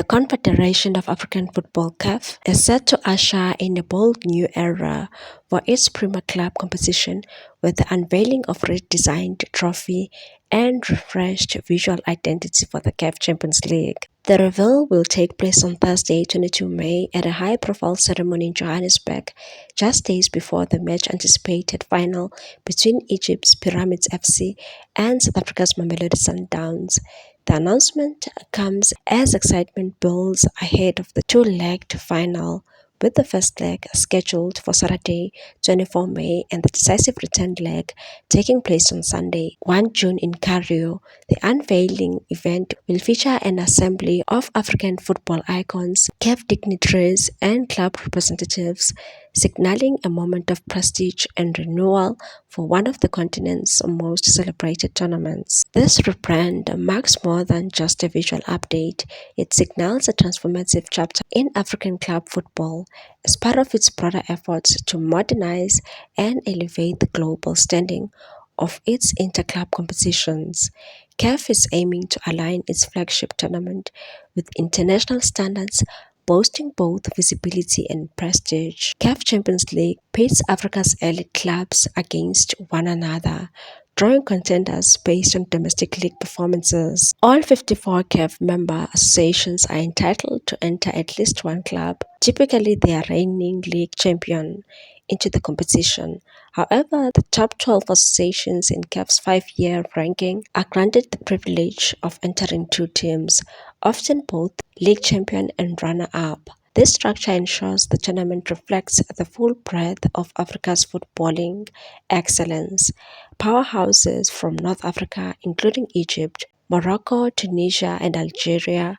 Confederation of African Football (CAF) is set to usher in a bold new era for its Premier Club competition with the unveiling of redesigned trophy and refreshed visual identity for the CAF Champions League. The reveal will take place on Thursday, 22 May, at a high-profile ceremony in Johannesburg, just days before the much-anticipated final between Egypt's Pyramids FC and South Africa's Mamelodi Sundowns. The announcement comes as excitement builds ahead of the two-legged final, with the first leg scheduled for Saturday, 24 May, and the decisive return leg taking place on Sunday, 1 June in Cairo. The unveiling event will feature an assembly of African football icons, CAF dignitaries, and club representatives, signaling a moment of prestige and renewal for one of the continent's most celebrated tournaments. This rebrand marks more than just a visual update. It signals a transformative chapter in African club football as part of its broader efforts to modernize and elevate the global standing of its interclub competitions. CAF is aiming to align its flagship tournament with international standards, boasting both visibility and prestige. CAF Champions League pits Africa's elite clubs against one another, drawing contenders based on domestic league performances. All 54 CAF member associations are entitled to enter at least one club, typically their reigning league champion, into the competition. However, the top 12 associations in CAF's 5-year ranking are granted the privilege of entering two teams, often both league champion and runner-up. This structure ensures the tournament reflects the full breadth of Africa's footballing excellence. Powerhouses from North Africa, including Egypt, Morocco, Tunisia, and Algeria,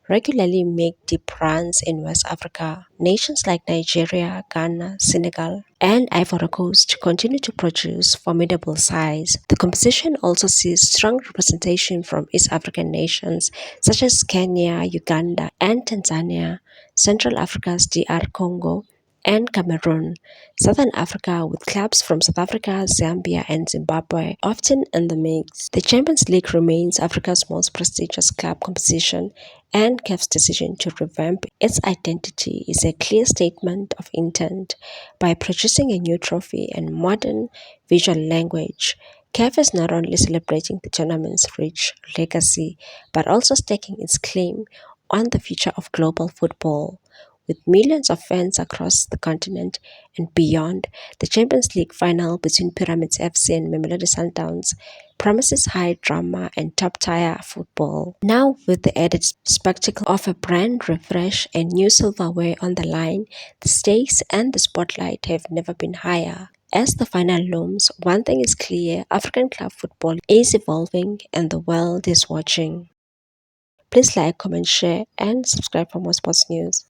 regularly make deep runs in West Africa. Nations like Nigeria, Ghana, Senegal, and Ivory Coast continue to produce formidable sides. The competition also sees strong representation from East African nations such as Kenya, Uganda, and Tanzania, Central Africa's DR Congo, and Cameroon, Southern Africa with clubs from South Africa, Zambia, and Zimbabwe often in the mix. The Champions League remains Africa's most prestigious club competition, and CAF's decision to revamp its identity is a clear statement of intent. By producing a new trophy and modern visual language, CAF is not only celebrating the tournament's rich legacy, but also staking its claim on the future of global football. With millions of fans across the continent and beyond, the Champions League final between Pyramids FC and Mamelodi Sundowns promises high drama and top-tier football. Now, with the added spectacle of a brand refresh and new silverware on the line, the stakes and the spotlight have never been higher. As the final looms, one thing is clear: African club football is evolving and the world is watching. Please like, comment, share, and subscribe for more sports news.